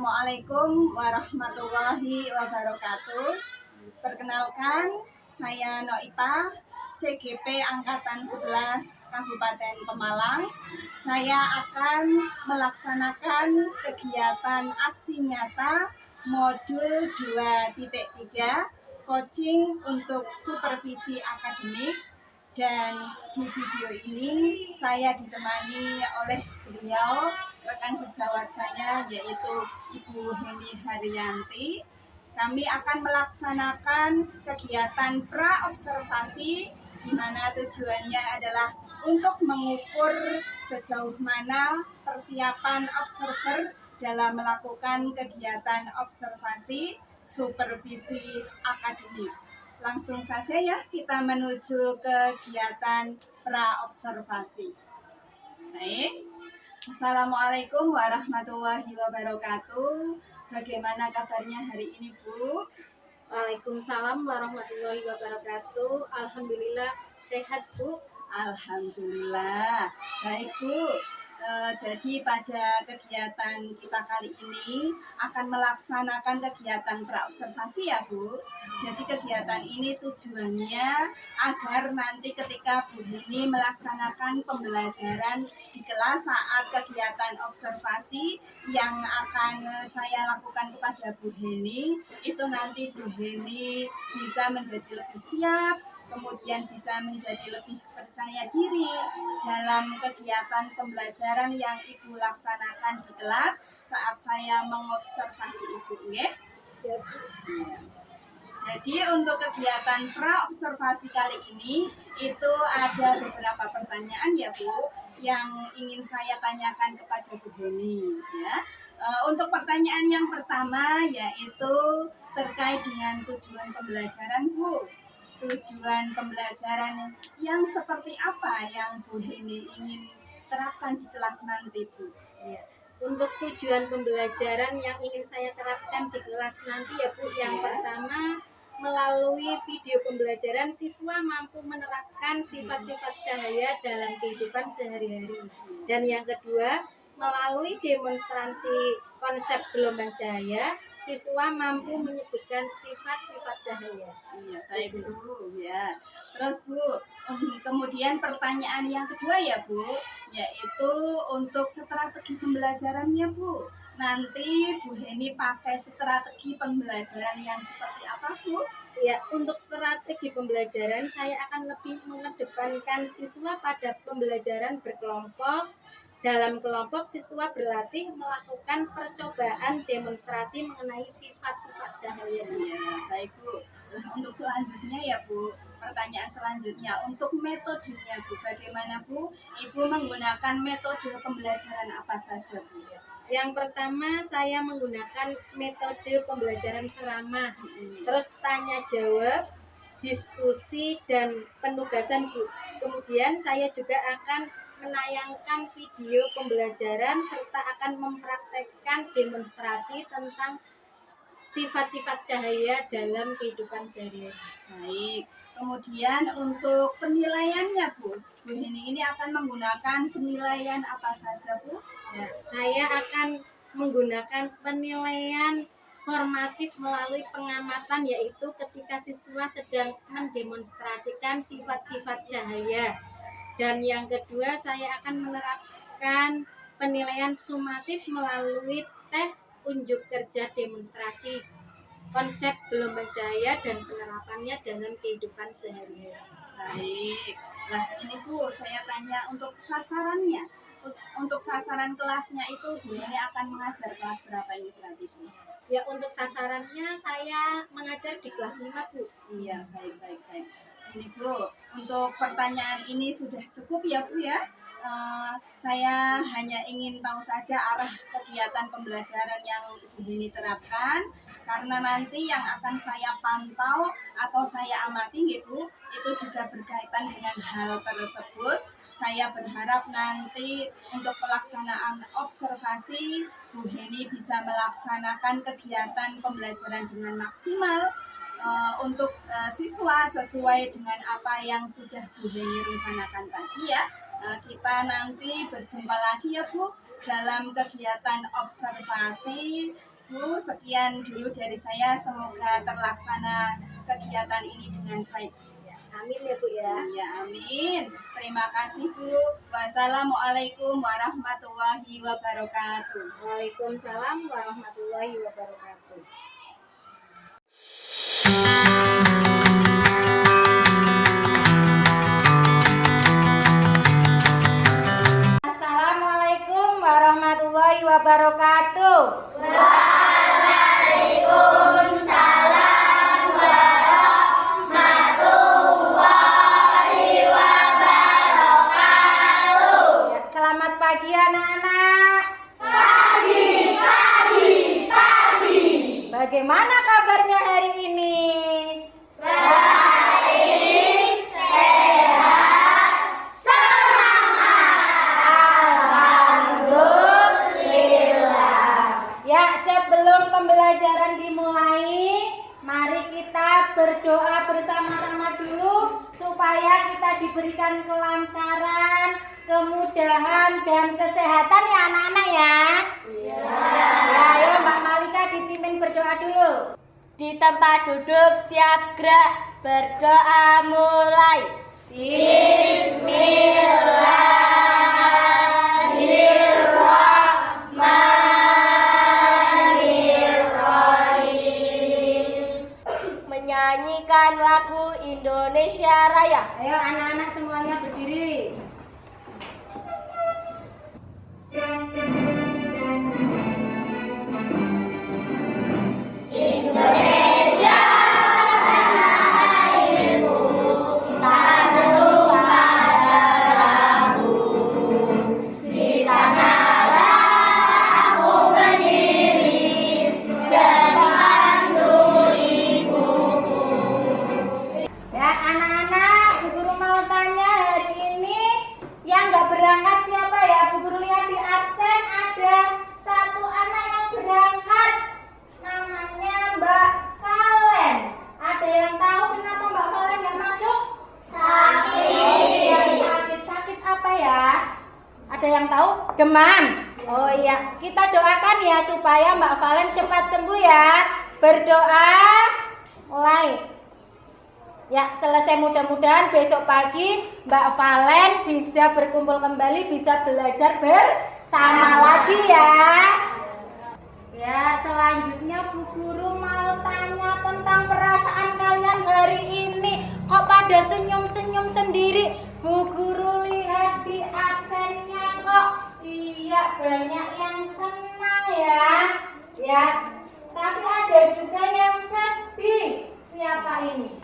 Assalamualaikum warahmatullahi wabarakatuh. Perkenalkan, saya Noipa, CGP Angkatan 11 Kabupaten Pemalang. Saya akan melaksanakan kegiatan aksi nyata modul 2.3 coaching untuk supervisi akademik. Dan di video ini saya ditemani oleh beliau, rekan sejawat saya, yaitu Ibu Heni Haryanti. Kami akan melaksanakan kegiatan pra-observasi, di mana tujuannya adalah untuk mengukur sejauh mana persiapan observer dalam melakukan kegiatan observasi supervisi akademik. Langsung saja ya kita menuju kegiatan pra-observasi. Baik. Assalamualaikum warahmatullahi wabarakatuh. Bagaimana kabarnya hari ini, Bu? Waalaikumsalam warahmatullahi wabarakatuh. Alhamdulillah sehat, Bu. Alhamdulillah. Baik, Bu. Jadi pada kegiatan kita kali ini akan melaksanakan kegiatan pra-observasi ya, Bu. Jadi kegiatan ini tujuannya agar nanti ketika Bu Heni melaksanakan pembelajaran di kelas saat kegiatan observasi yang akan saya lakukan kepada Bu Heni, itu nanti Bu Heni bisa menjadi lebih siap, kemudian bisa menjadi lebih percaya diri dalam kegiatan pembelajaran yang Ibu laksanakan di kelas saat saya mengobservasi Ibu, nggih? Ya. Jadi untuk kegiatan pra-observasi kali ini itu ada beberapa pertanyaan ya, Bu, yang ingin saya tanyakan kepada Bu Heni ya. Untuk pertanyaan yang pertama yaitu terkait dengan tujuan pembelajaran, Bu. Tujuan pembelajaran yang seperti apa yang Bu Heni ingin terapkan di kelas nanti, Bu? Ya. Untuk tujuan pembelajaran yang ingin saya terapkan di kelas nanti ya, Bu, yang pertama melalui video pembelajaran siswa mampu menerapkan sifat-sifat cahaya dalam kehidupan sehari-hari. Dan yang kedua, melalui demonstrasi konsep gelombang cahaya, siswa mampu menyebutkan sifat-sifat cahaya. Iya, baik Bu ya. Terus Bu, kemudian pertanyaan yang kedua ya Bu, yaitu untuk strategi pembelajarannya Bu. Nanti Bu Heni pakai strategi pembelajaran yang seperti apa Bu? Ya, untuk strategi pembelajaran saya akan lebih mengedepankan siswa pada pembelajaran berkelompok. Dalam kelompok, siswa berlatih melakukan percobaan demonstrasi mengenai sifat-sifat cahaya. Ya, baik Bu. Nah, untuk selanjutnya ya Bu, pertanyaan selanjutnya untuk metodenya Bu, bagaimana Bu? Ibu menggunakan metode pembelajaran apa saja Bu? Yang pertama saya menggunakan metode pembelajaran ceramah, terus tanya jawab, diskusi dan penugasan Bu. Kemudian saya juga akan menayangkan video pembelajaran serta akan mempraktekkan demonstrasi tentang sifat-sifat cahaya dalam kehidupan sehari-hari. Baik. Kemudian untuk penilaiannya Bu, Bu Heni ini akan menggunakan penilaian apa saja Bu? Ya, saya akan menggunakan penilaian formatif melalui pengamatan, yaitu ketika siswa sedang mendemonstrasikan sifat-sifat cahaya. Dan yang kedua, saya akan menerapkan penilaian sumatif melalui tes unjuk kerja demonstrasi konsep gelombang cahaya dan penerapannya dalam kehidupan sehari-hari. Baik. Nah, ini Bu, saya tanya untuk sasarannya. Untuk sasaran kelasnya itu Bu Heni akan mengajar kelas berapa ini berarti Bu? Ya, untuk sasarannya saya mengajar di kelas 5 Bu. Iya, baik. Ini Bu, untuk pertanyaan ini sudah cukup ya Bu ya. Saya hanya ingin tahu saja arah kegiatan pembelajaran yang Ibu Heni terapkan, karena nanti yang akan saya pantau atau saya amati Bu, itu juga berkaitan dengan hal tersebut. Saya berharap nanti untuk pelaksanaan observasi, Bu Heni bisa melaksanakan kegiatan pembelajaran dengan maksimal untuk siswa sesuai dengan apa yang sudah Bu Heni rencanakan tadi ya. Kita nanti berjumpa lagi ya Bu dalam kegiatan observasi Bu, sekian dulu dari saya. Semoga terlaksana kegiatan ini dengan baik. Amin ya Bu ya. Ya, amin. Terima kasih Bu. Wassalamualaikum warahmatullahi wabarakatuh. Waalaikumsalam warahmatullahi wabarakatuh. Assalamualaikum warahmatullahi wabarakatuh. Ya, selamat pagi anak-anak. Pagi. Bagaimana kabarnya hari ini? Ya, sebelum pembelajaran dimulai, mari kita berdoa bersama-sama dulu supaya kita diberikan kelancaran, kemudahan, dan kesehatan ya anak-anak ya. Ya, ayo Mbak Malika dipimpin berdoa dulu. Di tempat duduk siap gerak, berdoa mulai. Menyanyikan lagu Indonesia Raya. Ayo anak-anak semuanya berdiri. Ya anak-anak, Bu Guru mau tanya hari ini yang nggak berangkat siapa ya? Bu Guru lihat di absen ada satu anak yang berangkat, namanya Mbak Valen. Ada yang tahu kenapa Mbak Valen nggak masuk? Sakit apa ya? Ada yang tahu? Demam. Oh iya, kita doakan ya supaya Mbak Valen cepat sembuh ya. Berdoa, mulai. Ya, selesai mudah-mudahan besok pagi Mbak Valen bisa berkumpul kembali, bisa belajar bersama lagi ya. Ya, selanjutnya Bu Guru mau tanya tentang perasaan kalian hari ini. Kok pada senyum-senyum sendiri? Bu Guru lihat di absennya kok. Iya, banyak yang senang ya. Ya, tapi ada juga yang sedih. Siapa ini?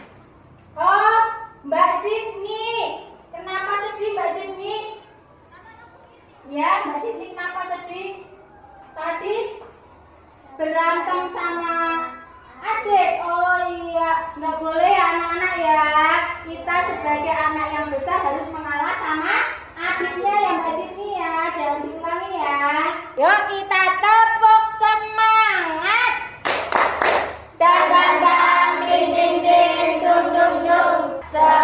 Oh, Mbak Sidni. Kenapa sedih Mbak Sidni? Ya, Mbak Sidni kenapa sedih? Tadi berantem sama adik. Oh iya, nggak boleh ya anak-anak ya. Kita sebagai anak yang besar harus mengalah sama adiknya ya Mbak Sidni ya. Jangan diulangi ya. Yuk kita tepuk semangat. Dang dang dang, ding ding ding, dung dung dung. Semangat.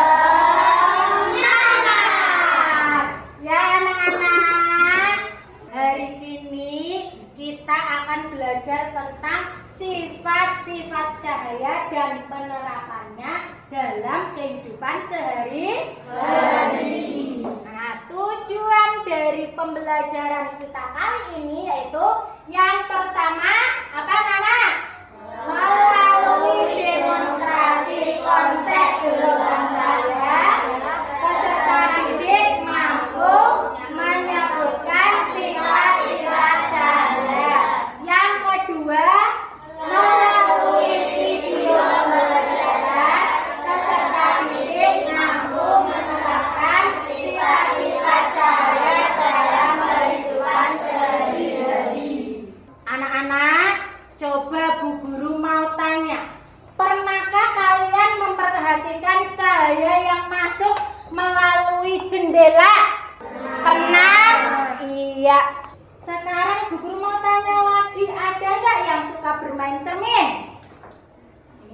Ya anak-anak, hari ini kita akan belajar tentang sifat-sifat cahaya dan penerapannya dalam kehidupan sehari-hari. Nah, tujuan dari pembelajaran kita kali ini yaitu yang pertama apa Nana? Melalui demonstrasi konsep gelombang cahaya, peserta didik mampu menyebutkan sifat-sifat cahaya. Yang kedua, melalui video pembelajaran, peserta didik mampu menerapkan sifat-sifat cahaya dalam kehidupan sehari-hari. Anak-anak, coba Bu Guru mau tanya, pernahkah kalian memperhatikan cahaya yang masuk melalui jendela? Pernah? Iya. Sekarang Bu Guru mau tanya lagi, ada nggak yang suka bermain cermin?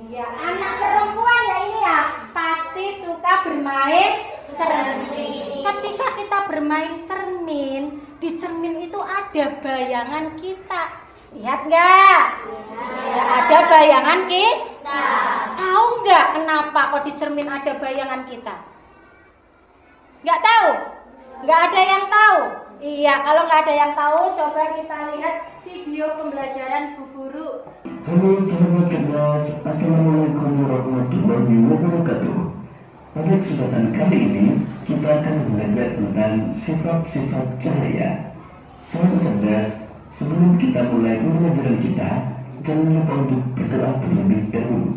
Iya, anak perempuan ya ini ya, pasti suka bermain cermin. Ketika kita bermain cermin, di cermin itu ada bayangan kita. Lihat nggak? Ya, ada bayangan kita. Tahu nggak kenapa kok di cermin ada bayangan kita? Nggak tahu? Nggak ada yang tahu? Iya, kalau nggak ada yang tahu, coba kita lihat video pembelajaran Bu Guru. Halo sahabat cerdas, Assalamualaikum warahmatullahi wabarakatuh. Pada kesempatan kali ini, kita akan belajar tentang sifat-sifat cahaya. Sahabat cerdas, sebelum kita mulai pembelajaran kita, jangan lupa untuk berdoa terlebih dahulu.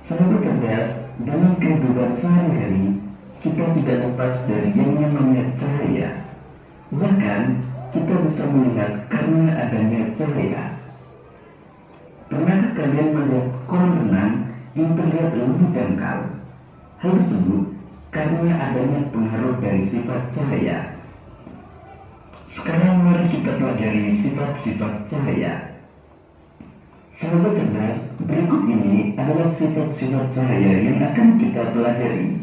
Sahabat cerdas, dalam kehidupan sehari-hari, kita tidak lepas dari yang namanya cahaya. Bahkan, kita bisa melihat karena adanya cahaya. Pernahkah kalian melihat kolam renang yang terlihat lebih dangkal? Hal tersebut karena adanya pengaruh dari sifat cahaya. Sekarang mari kita pelajari sifat-sifat cahaya. Sahabat cerdas, berikut ini adalah sifat-sifat cahaya yang akan kita pelajari.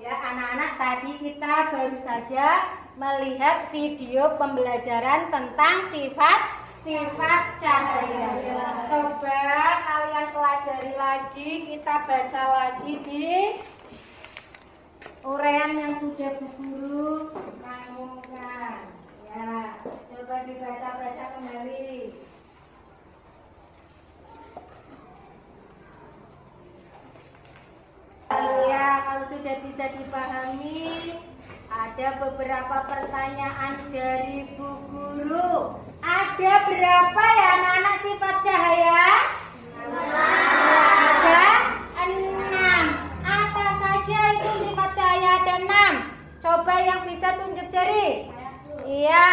Ya, anak-anak, tadi kita baru saja melihat video pembelajaran tentang sifat cahaya. Coba kalian pelajari lagi, kita baca lagi di uraian yang sudah Bu Guru cantumkan. Ya, coba dibaca-baca kembali. Ya, kalau sudah bisa dipahami, ada beberapa pertanyaan dari Bu Guru. Ada berapa ya anak-anak sifat cahaya? Ada 6. Apa saja itu sifat cahaya ada 6? Coba yang bisa tunjuk jari. Iya.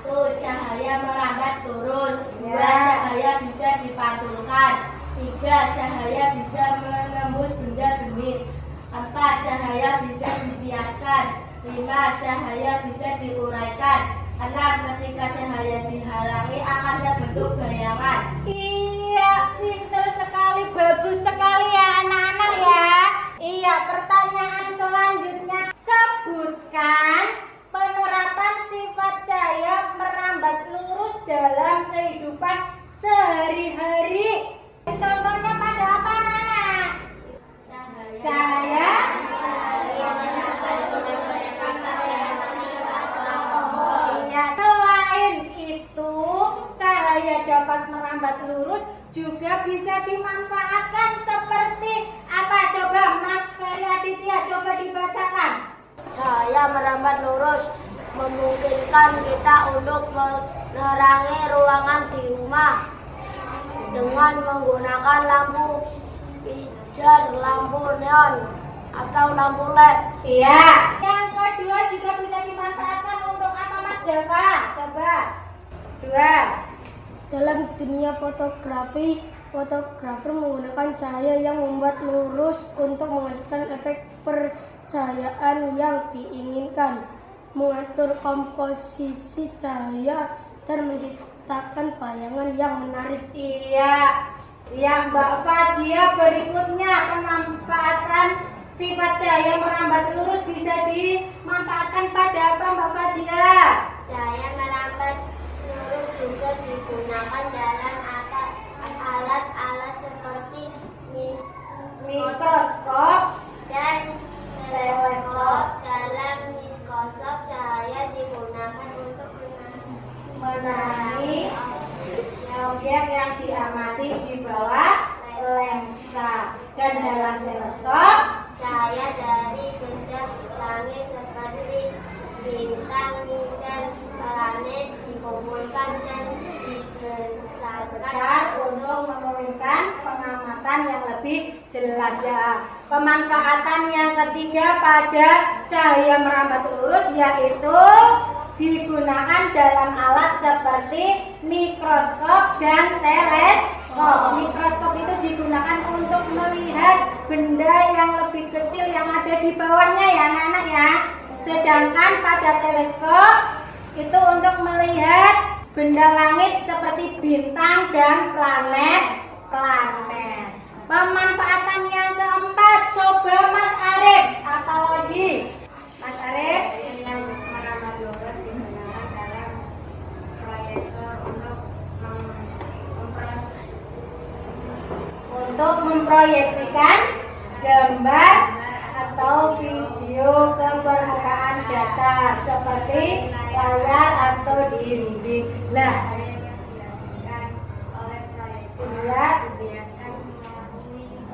1. Cahaya merambat lurus. 2. Ya. Cahaya bisa dipantulkan. 3. Cahaya bisa menembus benda bening. 4. Cahaya bisa dibiaskan. 5. Cahaya bisa diuraikan. 6. Ketika cahaya dihalangi akan terbentuk bayangan. Iya, pintar sekali, bagus sekali ya anak-anak ya. Iya, pertanyaan selanjutnya, sebutkan penerapan sifat cahaya merambat lurus dalam kehidupan sehari-hari. Contohnya pada apa anak-anak? Cahaya. Iya, selain itu cahaya dapat merambat lurus juga bisa dimanfaatkan seperti apa? Coba Mas Ferry Aditya, coba dibacakan. Cahaya merambat lurus memungkinkan kita untuk menerangi ruangan di rumah dengan menggunakan lampu pijar, lampu neon, atau lampu LED. Iya. Yang kedua juga bisa dimanfaatkan untuk apa Mas Java? Coba. 2. Dalam dunia fotografi, fotografer menggunakan cahaya yang membuat lurus untuk menghasilkan efek percahayaan yang diinginkan, mengatur komposisi cahaya, dan menciptakan bayangan yang menarik. Iya. Yang Mbak Fadia berikutnya, pemanfaatan sifat cahaya merambat lurus bisa dimanfaatkan pada apa Mbak Fadia? Cahaya merambat lurus juga digunakan dalam alat-alat seperti Mikroskop dan teleskop. Dalam mikroskop, cahaya digunakan untuk menerangi objek yang diamati di bawah lensa, dan dalam teleskop cahaya dari benda langit seperti bintang, nisan, planet dikumpulkan dan besar untuk memungkinkan pengamatan yang lebih jelas ya. Pemanfaatan yang ketiga pada cahaya merambat lurus yaitu digunakan dalam alat seperti mikroskop dan teleskop. Mikroskop itu digunakan untuk melihat benda yang lebih kecil yang ada di bawahnya ya anak-anak ya. Sedangkan pada teleskop itu untuk melihat benda langit seperti bintang dan planet-planet. Pemanfaatan yang keempat, coba Mas Arif, apa lagi? Mas Arif, yang merambat lurus digunakan dalam proyektor untuk memproyeksikan gambar atau video ke permukaan datar seperti layar atau dinding. Lah,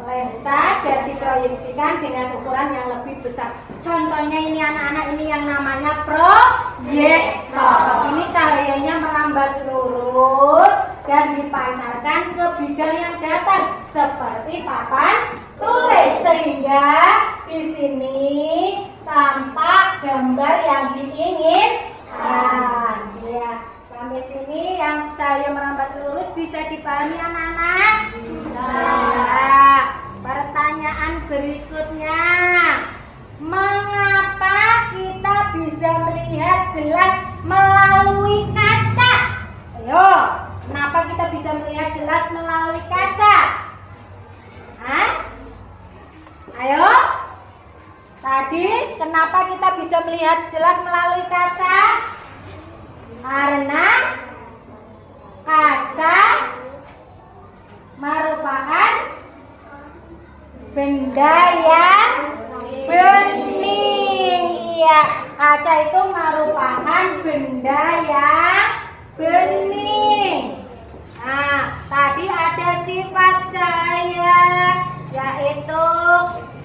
lensa dan diproyeksikan dengan ukuran yang lebih besar. Contohnya ini anak-anak, ini yang namanya proyektor. Ini cahayanya merambat lurus dan dipancarkan ke bidang yang datar seperti papan tulis, sehingga di sini tampak gambar yang diinginkan. Ya, sampai sini yang cahaya merambat lurus bisa dipahami anak-anak? Bisa. Pertanyaan berikutnya, mengapa kita bisa melihat jelas melalui kaca? Ayo, kenapa kita bisa melihat jelas melalui kaca? Hah? Ayo, tadi kenapa kita bisa melihat jelas melalui kaca? Karena kaca merupakan benda yang bening. Iya, kaca itu merupakan benda yang bening. Nah, tadi ada sifat cahaya, yaitu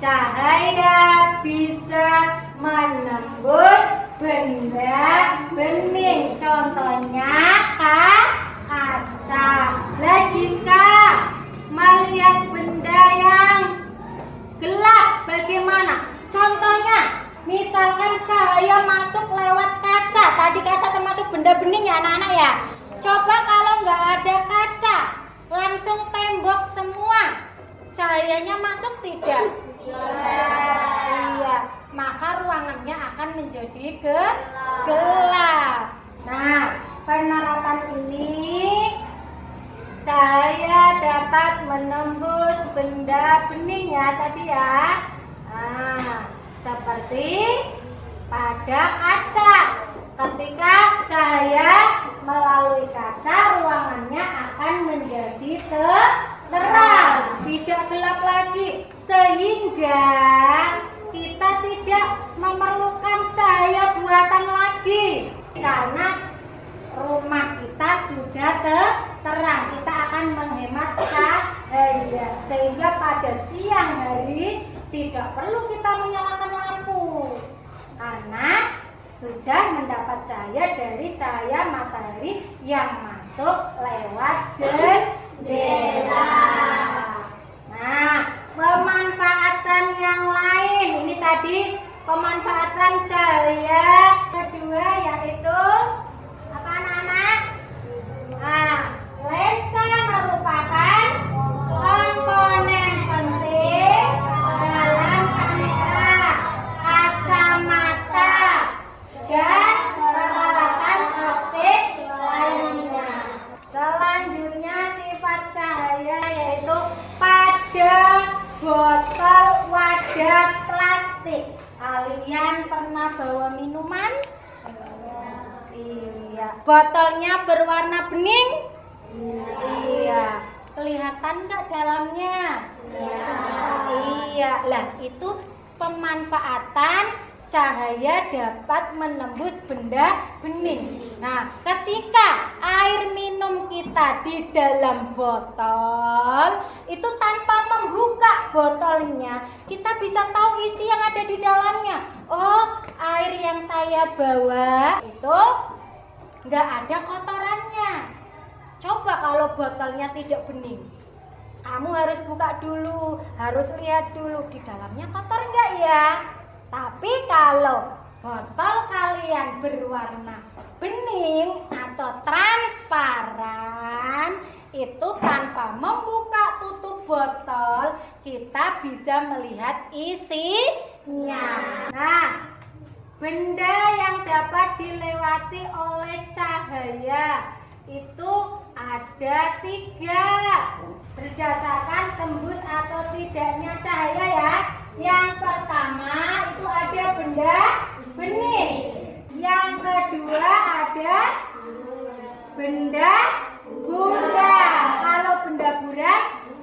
cahaya bisa menembus benda bening. Contohnya kaca. Nah, jika melihat benda yang gelap bagaimana? Contohnya, misalkan cahaya masuk lewat kaca. Tadi kaca termasuk benda bening ya anak-anak ya. Coba kalau nggak ada kaca, langsung tembok semua, cahayanya masuk tidak? Iya, maka ruangannya akan menjadi gelap. Nah, penerapan ini cahaya dapat menembus benda bening ya tadi ya. Nah, seperti pada kaca. Ketika cahaya melalui kaca, ruangannya akan menjadi terang, tidak gelap lagi, sehingga kita tidak memerlukan cahaya buatan lagi karena rumah kita sudah terang. Kita akan menghemat cahaya, sehingga pada siang hari tidak perlu kita menyalakan lampu karena sudah mendapat cahaya dari cahaya matahari yang masuk lewat jendela. Nah, pemanfaatan yang lain ini tadi pemanfaatan cahaya kedua, yaitu apa anak-anak? Nah, lensa merupakan komponen penting dalam kamera, kacamata, dan peralatan optik lainnya. Selanjutnya sifat cahaya yaitu pada botol wadah plastik. Kalian pernah bawa minuman? Iya. Botolnya berwarna bening? Iya. Kelihatan nggak dalamnya? Iya. Lah, itu pemanfaatan cahaya dapat menembus benda bening. Nah, ketika air minum kita di dalam botol, itu tanpa membuka botolnya, kita bisa tahu isi yang ada di dalamnya. Oh, air yang saya bawa itu nggak ada kotorannya. Coba kalau botolnya tidak bening, kamu harus buka dulu, harus lihat dulu di dalamnya kotor nggak ya. Tapi kalau botol kalian berwarna bening atau transparan, itu tanpa membuka tutup botol kita bisa melihat isinya. Nah, benda yang dapat dilewati oleh cahaya itu ada 3 berdasarkan tembus atau tidaknya cahaya ya. Yang pertama itu ada benda bening, yang kedua ada benda buram. Kalau benda buram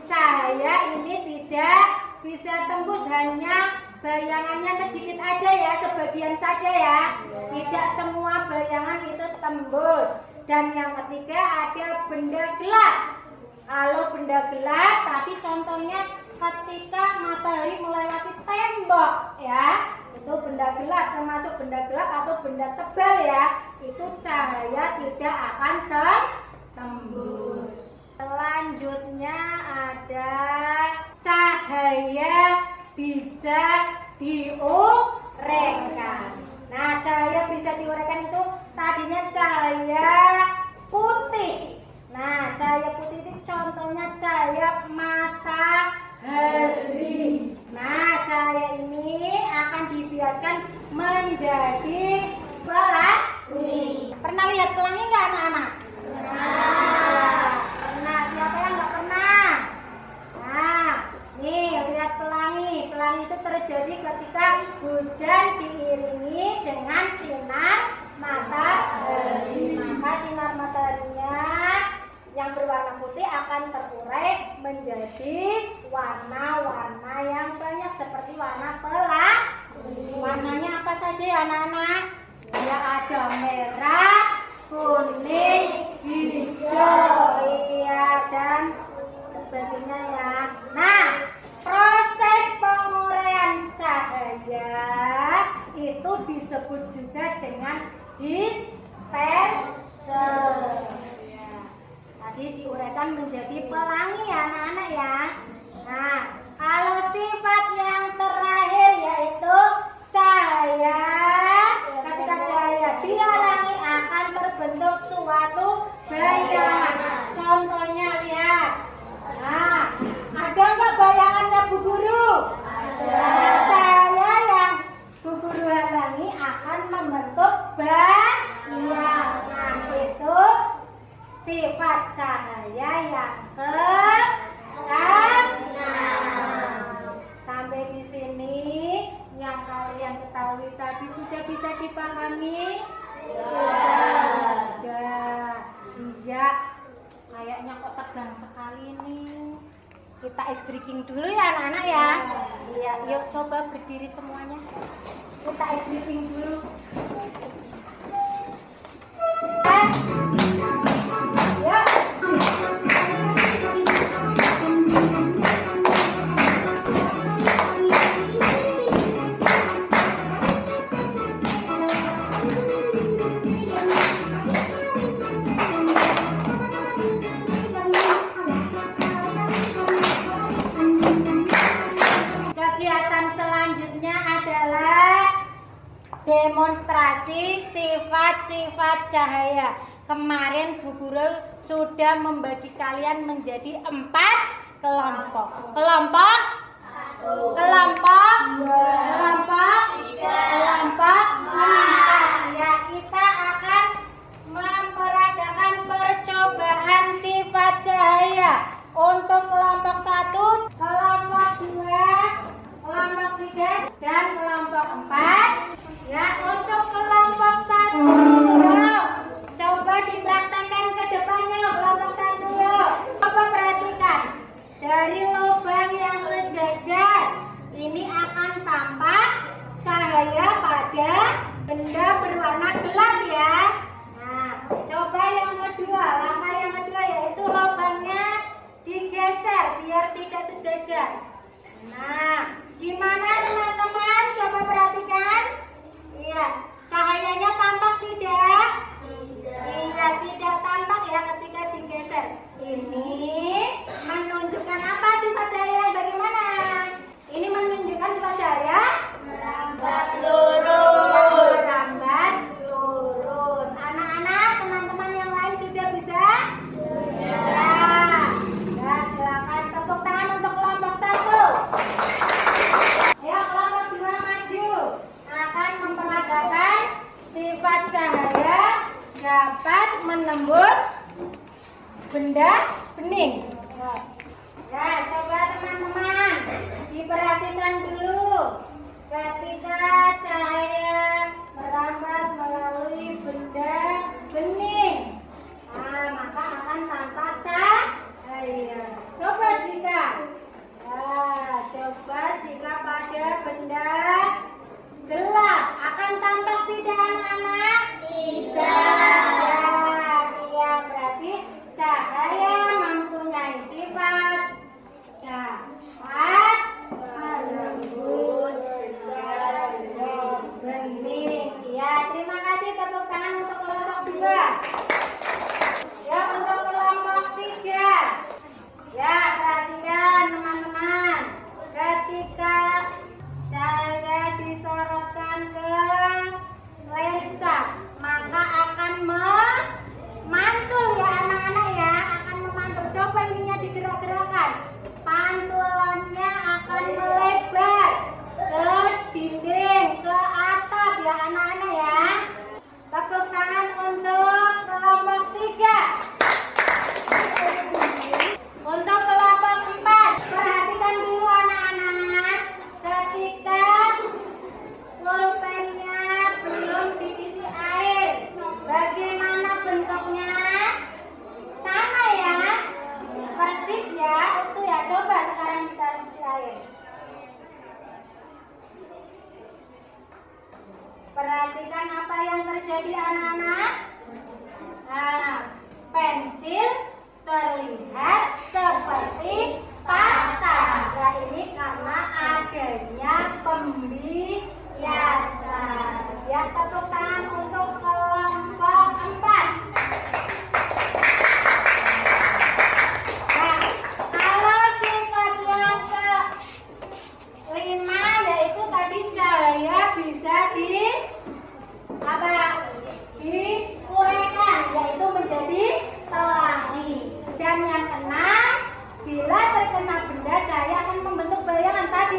cahaya ini tidak bisa tembus, hanya bayangannya sedikit aja ya, sebagian saja ya, tidak semua bayangan itu tembus. Dan yang ketiga ada benda gelap. Kalau benda gelap tadi contohnya ketika matahari melewati tembok ya, itu benda gelap, termasuk benda gelap atau benda tebal ya, itu cahaya tidak akan tembus. Selanjutnya ada cahaya bisa diuraikan. Nah, cahaya bisa diuraikan itu tadinya cahaya putih. Nah, cahaya putih itu contohnya cahaya matahari. Nah, cahaya ini akan dibiarkan menjadi pelangi. Pernah lihat pelangi nggak anak-anak? Pernah. Siapa yang nggak pernah? Nah, nih lihat pelangi. Pelangi itu terjadi ketika hujan diiringi dengan sinar matahari. Maka sinar mataharinya yang berwarna putih akan terurai menjadi warna-warna yang banyak seperti warna pelangi. Warnanya apa saja ya anak-anak? Ya ada merah, kuning, hijau, iya dan sebagainya ya. Nah, proses penguraian cahaya itu disebut juga dengan disperser. Tadi diuraikan menjadi pelangi ya anak-anak ya. Nah, kalau sifat yang terakhir yaitu cahaya, ketika cahaya dihalangi akan terbentuk suatu bayangan. Contohnya lihat. Nah, ada nggak bayangannya Bu Guru? Ada. Cahaya yang Bu Guru halangi akan membentuk bayangan. Itu sifat cahaya yang keenam. Sampai di sini yang kalian ketahui tadi sudah bisa dipahami? Sudah. Iya. Kayaknya kok tegang sekali nih. Kita ice breaking dulu ya anak-anak ya. Iya, yuk coba berdiri semuanya. Kita ice breaking dulu. Kegiatan selanjutnya adalah demonstrasi sifat-sifat cahaya. Kemarin Bu Guru sudah membagi kalian menjadi 4 kelompok. Kelompok 1, kelompok 2, kelompok 3, kelompok 4. Ya, kita akan memperagakan percobaan sifat cahaya. Untuk kelompok 1, kelompok 2, kelompok 3, dan kelompok 4. Ya, untuk kelompok 1, coba dipraktekkan ke depannya kelompok 1. Coba perhatikan. Dari lubang yang sejajar ini akan tampak cahaya pada benda berwarna gelap ya. Nah, coba yang kedua, langkah yang kedua yaitu lubangnya digeser biar tidak sejajar. Nah, gimana teman-teman? Coba perhatikan. Iya, cahayanya tampak tidak? Iya, tidak tampak ya ketika digeser. Ini menunjukkan apa sifat cahaya yang bagaimana? Ini menunjukkan sifat cahaya merambat lurus. Merambat lurus. Anak-anak, teman-teman yang lain sudah bisa? Sudah. Ya, silakan tepuk tangan untuk kelompok 1. Ayo kelompok 2 maju. Akan memperagakan sifat cahaya dapat menembus benda bening. Ya, coba teman-teman diperhatikan dulu. Ketika cahaya merambat melalui benda bening, nah, maka akan tampak cahaya. Coba jika 2. Ya, untuk kelompok 3. Ya, perhatikan teman-teman. Ketika cahaya disorotkan ke lensa, maka akan memantul ya anak-anak ya, akan memantul. Coba ininya digerak-gerakkan. Pantulannya akan melebar ke dinding, ke atap ya anak-anak ya. Tepuk tangan untuk kelompok 3. Untuk kelompok 4, perhatikan dulu anak-anak. Ketika pulpennya belum diisi air, bagaimana bentuknya? Sama ya, persis ya, utuh ya. Coba sekarang kita isi air. Perhatikan apa yang terjadi anak-anak. Nah, pensil terlihat seperti patah. Nah, ini karena adanya pembiasan. Ya, tepuk tangan untuk kelompok 4. Nah, kalau sifat yang ke-5 yaitu tadi cahaya bisa diuraikan, yaitu menjadi pelangi. Dan yang keenam, bila terkena benda cahaya akan membentuk bayangan tadi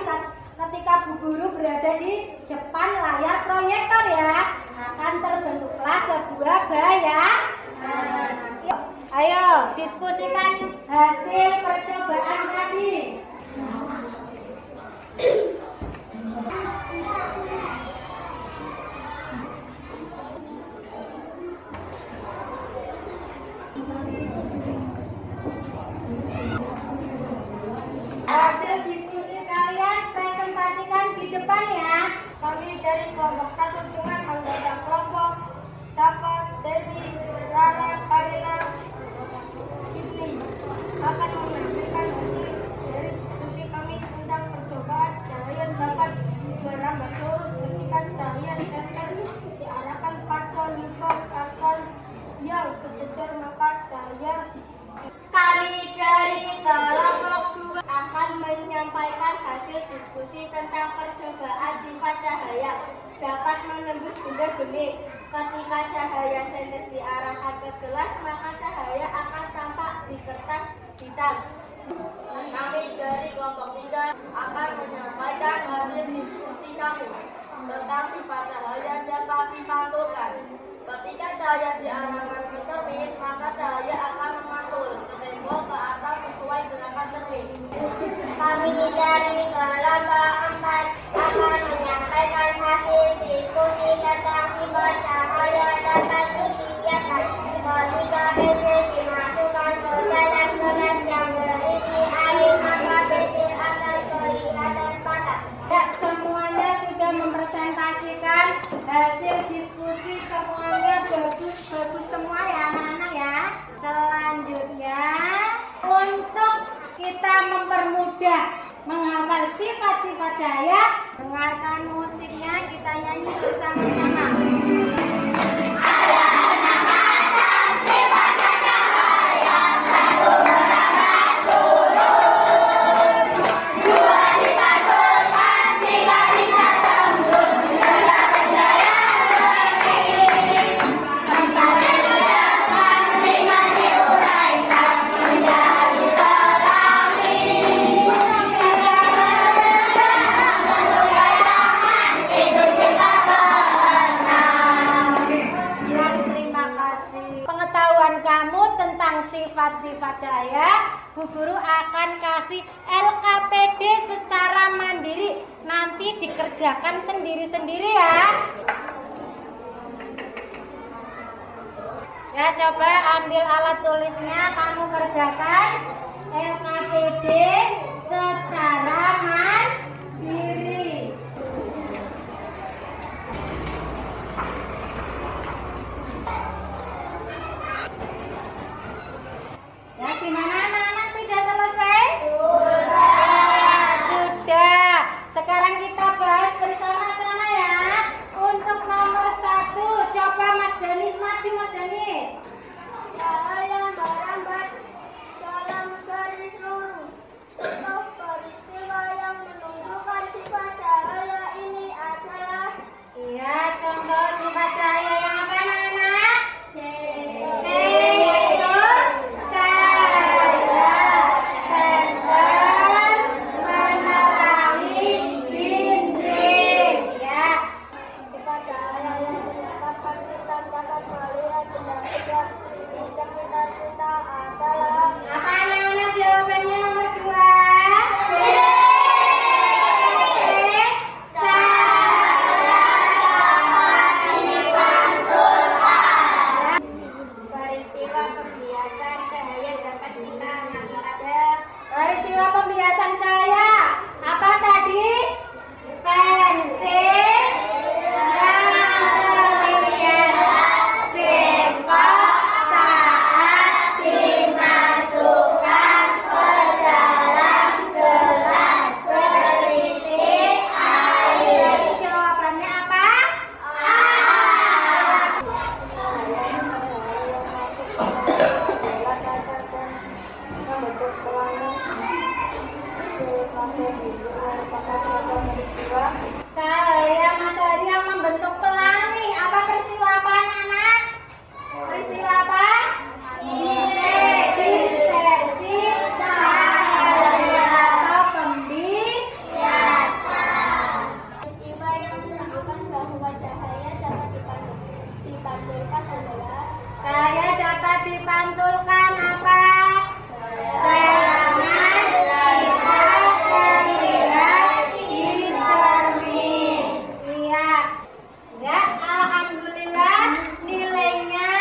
ketika Bu Guru berada di depan layar proyektor ya, akan terbentuklah sebuah bayangan. Ayo diskusikan hasil percobaan tadi. Hasil diskusi kalian presentasikan di depan ya. Kami dari kelompok 1 dengan anggota kelompok dapat dari Rara Karina Sydney akan menampilkan hasil dari diskusi kami tentang percobaan cahaya dapat merambat lurus ketika cahaya senter diarahkan pada lingkar akan yang sejajar, maka cahaya. Kami dari kelompok 2 akan menyampaikan hasil diskusi tentang percobaan sifat cahaya dapat menembus benda bening. Ketika cahaya senter diarahkan ke gelas, maka cahaya akan tampak di kertas hitam. Kami dari kelompok 3 akan menyampaikan hasil diskusi kami tentang sifat cahaya dapat dipantulkan. Ketika cahaya diarahkan ke cermin, maka cahaya akan memantul ke tembok ke atas sesuai gerakan cermin. Kami dari kelompok 4 akan menyampaikan hasil diskusi tentang sifat cahaya dapat dibiaskan. Ketika pensil dimasukkan ke dalam gelas yang berisi air, maka pensil akan kelihatan patah. Ya, semuanya sudah mempresentasikan hasil diskusi, semuanya bagus-bagus semua ya anak-anak ya. Selanjutnya, untuk kita mempermudah menghafal sifat-sifat cahaya, dengarkan musiknya, kita nyanyi bersama-sama. Sifat-sifat cahaya, Bu Guru akan kasih LKPD secara mandiri. Nanti dikerjakan sendiri-sendiri ya. Ya, coba ambil alat tulisnya, kamu kerjakan LKPD secara mandiri. Ya, gimana anak-anak, sudah selesai? Sudah. Sekarang kita bahas bersama-sama ya. Untuk nomor 1, coba Mas Danis maju, Mas Danis. dipantulkan apa? Bayangan kita terlihat di cermin. Iya. Ya, alhamdulillah nilainya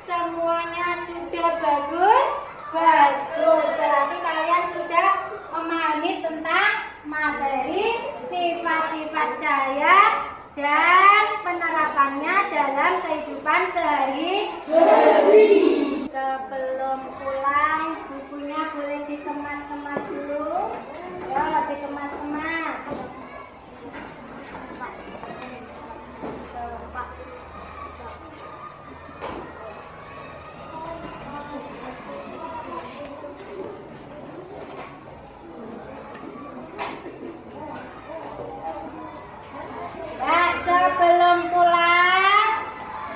semuanya sudah bagus. Bagus. Berarti kalian sudah memahami tentang materi sifat-sifat cahaya dan penerapannya dalam kehidupan sehari-hari. Sebelum pulang, bukunya boleh dikemas-kemas dulu. Ya, dikemas-kemas. Sebelum pulang,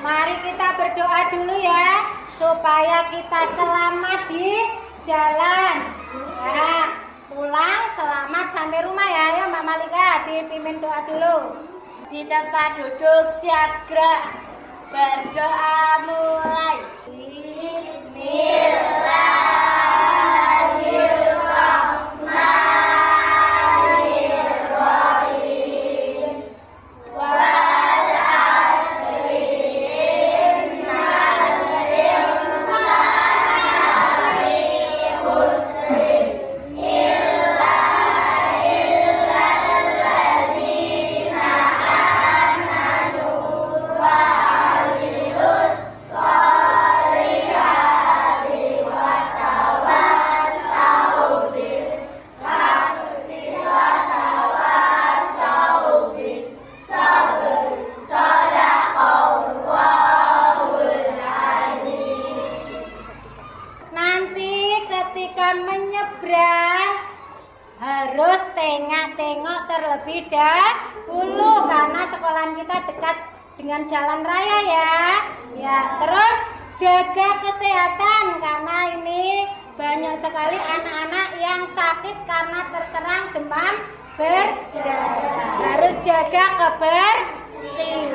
mari kita berdoa dulu ya, supaya kita selamat di jalan. Ya, pulang selamat sampai rumah ya, ya Mbak Malika, dipimpin doa dulu. Di tempat duduk siap gerak. Berdoa mulai. Menyeberang harus tengok-tengok terlebih dahulu karena sekolahan kita dekat dengan jalan raya ya. Ya, terus jaga kesehatan karena ini banyak sekali anak-anak yang sakit karena terserang demam berdarah. Harus jaga kebersihan.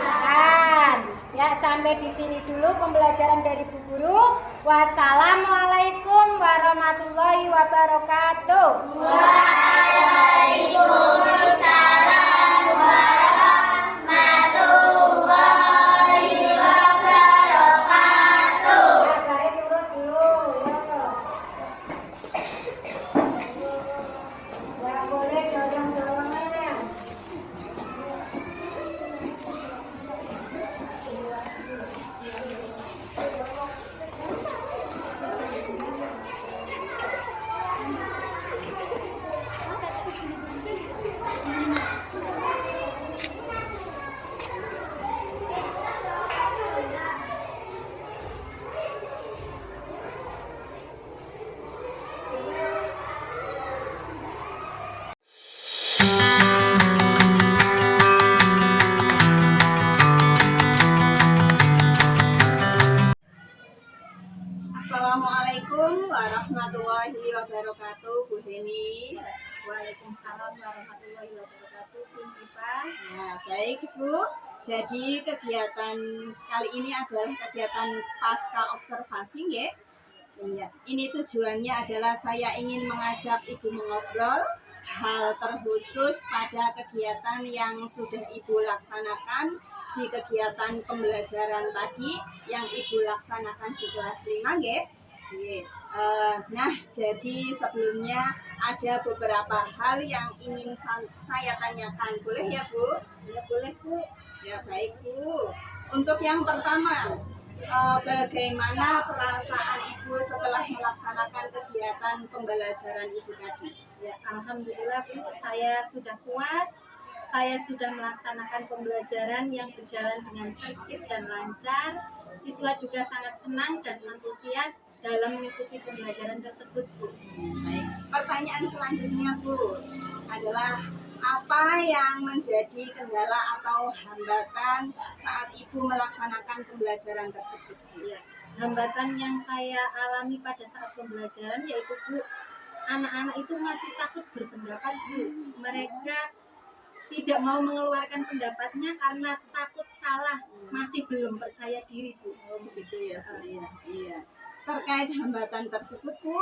Ya, sampai di sini dulu pembelajaran dari Bu Guru. Wassalamualaikum warahmatullahi wabarakatuh. Waalaikumsalam warahmatullahi wabarakatuh. Ya, baik turut dulu. Ya, boleh dorong-dorongan. Assalamualaikum warahmatullahi wabarakatuh, Bu Heni. Waalaikumsalam warahmatullahi wabarakatuh. Bu Ipa. Nah, baik Bu. Jadi kegiatan kali ini adalah kegiatan pasca observasi, ya. Iya. Ini tujuannya adalah saya ingin mengajak Ibu mengobrol hal terkhusus pada kegiatan yang sudah Ibu laksanakan di kegiatan pembelajaran tadi yang Ibu laksanakan di kelas 5, ya. Nah, jadi sebelumnya ada beberapa hal yang ingin saya tanyakan. Boleh ya, Bu? Ya, boleh Bu. Ya, baik Bu. Untuk yang pertama, bagaimana perasaan Ibu setelah melaksanakan kegiatan pembelajaran Ibu tadi? Ya, alhamdulillah Bu, saya sudah puas. Saya sudah melaksanakan pembelajaran yang berjalan dengan tertib dan lancar. Siswa juga sangat senang dan antusias dalam mengikuti pembelajaran tersebut, Bu. Baik. Pertanyaan selanjutnya, Bu, adalah apa yang menjadi kendala atau hambatan saat Ibu melaksanakan pembelajaran tersebut? Ya, hambatan yang saya alami pada saat pembelajaran yaitu Bu, anak-anak itu masih takut berpendapat Bu. Mereka tidak mau mengeluarkan pendapatnya karena takut salah, masih belum percaya diri, Bu. Oh begitu ya Bu. Iya, iya. Terkait hambatan tersebut Bu,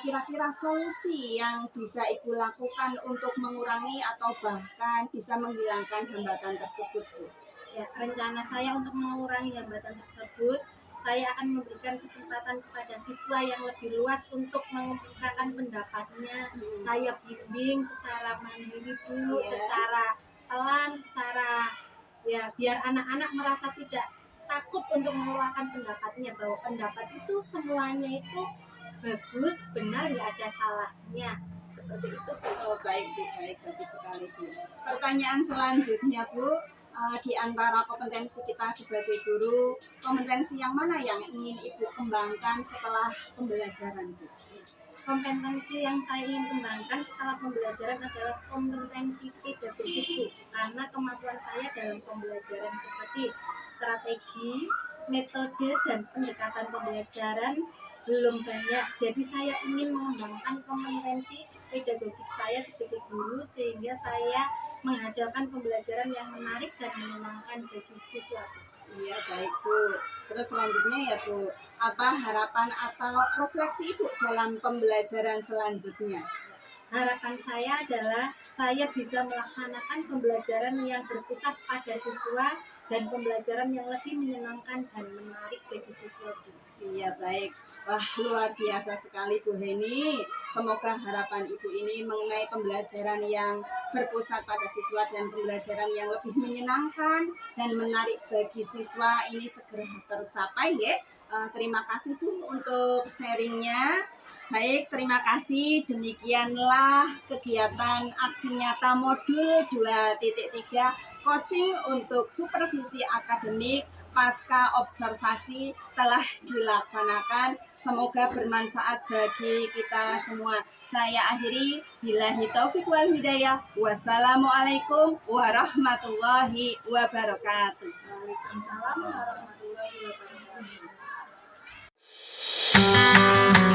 kira-kira solusi yang bisa Ibu lakukan untuk mengurangi atau bahkan bisa menghilangkan hambatan tersebut Bu? Ya, rencana saya untuk mengurangi hambatan tersebut, saya akan memberikan kesempatan kepada siswa yang lebih luas untuk mengungkapkan pendapatnya. Saya bimbing secara mandiri dulu, Iya. secara pelan, secara ya biar anak-anak merasa tidak takut untuk mengeluarkan pendapatnya, bahwa pendapat itu semuanya itu bagus, benar, nggak ada salahnya. Seperti itu. Oh baik Bu, baik, bagus sekali Bu. Pertanyaan selanjutnya Bu, di antara kompetensi kita sebagai guru, kompetensi yang mana yang ingin Ibu kembangkan setelah pembelajaran Bu? Kompetensi yang saya ingin kembangkan setelah pembelajaran adalah kompetensi pedagogik, Bu. Karena kemampuan saya dalam pembelajaran seperti strategi, metode, dan pendekatan pembelajaran belum banyak. Jadi saya ingin mengembangkan kompetensi pedagogik saya sebagai guru sehingga saya menghasilkan pembelajaran yang menarik dan menyenangkan bagi siswa. Iya baik Bu. Terus selanjutnya ya Bu, apa harapan atau refleksi Ibu dalam pembelajaran selanjutnya? Harapan saya adalah saya bisa melaksanakan pembelajaran yang berpusat pada siswa dan pembelajaran yang lebih menyenangkan dan menarik bagi siswa. Iya baik. Wah luar biasa sekali Bu Heni. Semoga harapan Ibu ini mengenai pembelajaran yang berpusat pada siswa dan pembelajaran yang lebih menyenangkan dan menarik bagi siswa ini segera tercapai ya. Terima kasih Bu untuk sharingnya. Baik, terima kasih. Demikianlah kegiatan aksi nyata modul 2.3 coaching untuk supervisi akademik pasca observasi telah dilaksanakan. Semoga bermanfaat bagi kita semua. Saya akhiri, billahi taufiq wal hidayah. Wassalamualaikum warahmatullahi wabarakatuh. Waalaikumsalam warahmatullahi wabarakatuh.